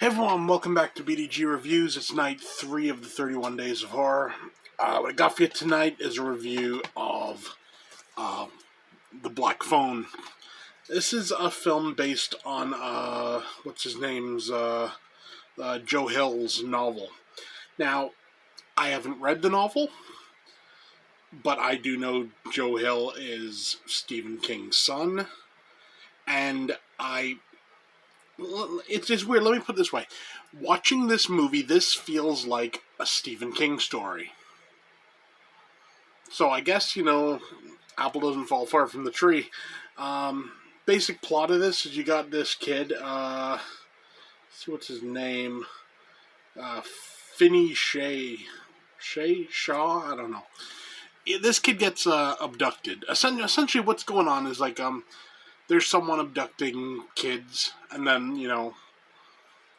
Hey everyone, welcome back to BDG Reviews. It's night 3 of the 31 Days of Horror. What I got for you tonight is a review of The Black Phone. This is a film based on, Joe Hill's novel. Now, I haven't read the novel, but I do know Joe Hill is Stephen King's son, and it's just weird. Let me put it this way. Watching this movie, this feels like a Stephen King story. So I guess, apple doesn't fall far from the tree. Basic plot of this is you got this kid, see what's his name? Finney Shaw? I don't know. This kid gets abducted. Essentially what's going on is there's someone abducting kids, and then,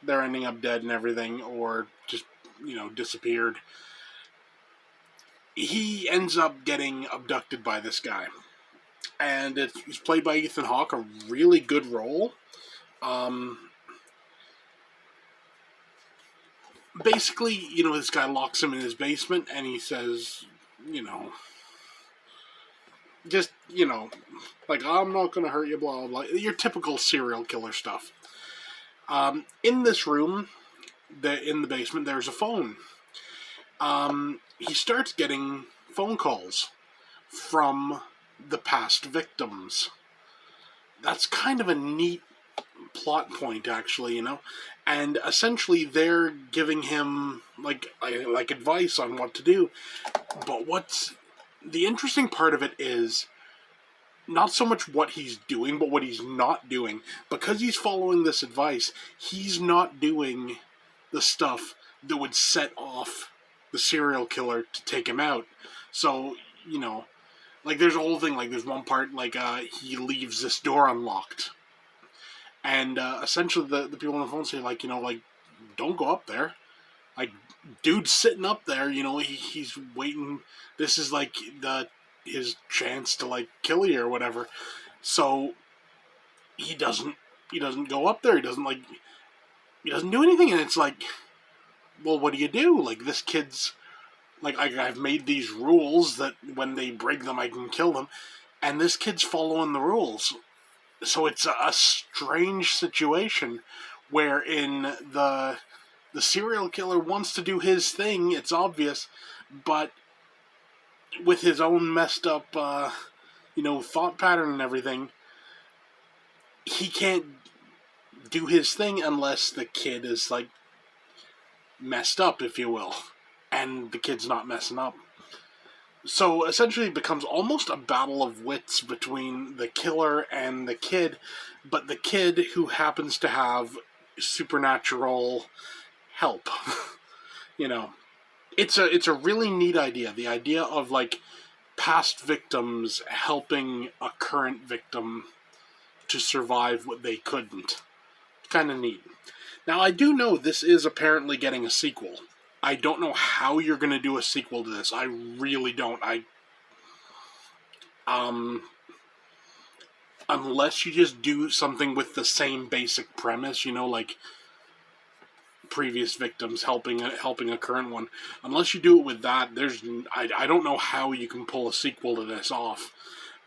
they're ending up dead and everything, or just, disappeared. He ends up getting abducted by this guy. And he's played by Ethan Hawke, a really good role. Basically, this guy locks him in his basement, and he says, I'm not going to hurt you, blah, blah, blah. Your typical serial killer stuff. In this room, in the basement, there's a phone. He starts getting phone calls from the past victims. That's kind of a neat plot point, actually, And essentially, they're giving him like advice on what to do. But what's the interesting part of it is not so much what he's doing, but what he's not doing. Because he's following this advice, he's not doing the stuff that would set off the serial killer to take him out. So, there's a whole thing, there's one part, he leaves this door unlocked. And essentially the people on the phone say, don't go up there. Dude's sitting up there, he's waiting. This is, his chance to, kill you or whatever. So, he doesn't go up there. He doesn't do anything. And it's well, what do you do? This kid's, I've made these rules that when they break them, I can kill them. And this kid's following the rules. So it's a strange situation wherein the serial killer wants to do his thing, it's obvious, but with his own messed up, thought pattern and everything, he can't do his thing unless the kid is, messed up, if you will. And the kid's not messing up. So essentially it becomes almost a battle of wits between the killer and the kid, but the kid who happens to have supernatural help. It's a really neat idea. The idea of past victims helping a current victim to survive what they couldn't. Kind of neat. Now I do know this is apparently getting a sequel. I don't know how you're going to do a sequel to this. I really don't. Unless you just do something with the same basic premise, previous victims helping a current one. Unless you do it with that, I don't know how you can pull a sequel to this off.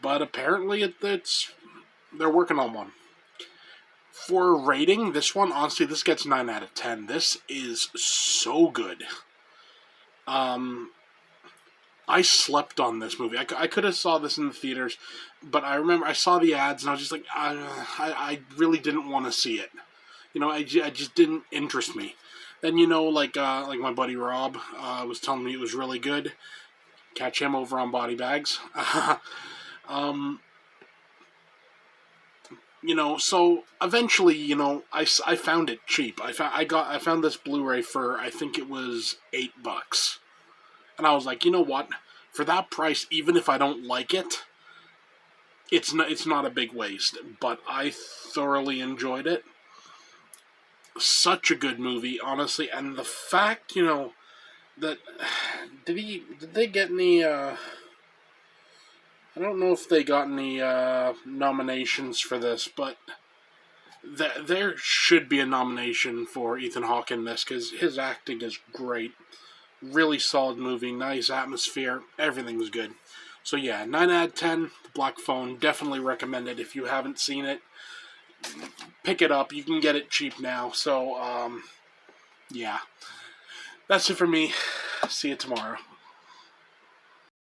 But apparently they're working on one. For a rating, this one, honestly, this gets 9 out of 10. This is so good. I slept on this movie. I could have saw this in the theaters, but I remember I saw the ads and I was just I really didn't want to see it. I just didn't interest me. Then, my buddy Rob was telling me it was really good. Catch him over on Body Bags. So eventually, I found it cheap. I found this Blu-ray for, I think it was $8. And I was like, you know what? For that price, even if I don't like it, it's not a big waste. But I thoroughly enjoyed it. Such a good movie, honestly. And the fact, that did they get any I don't know if they got any nominations for this, but there should be a nomination for Ethan Hawke in this because his acting is great. Really solid movie, nice atmosphere, everything's good. So yeah, 9 out of 10, The Black Phone, definitely recommend it if you haven't seen it. Pick it up, you can get it cheap now, so yeah. That's it for me. See you tomorrow.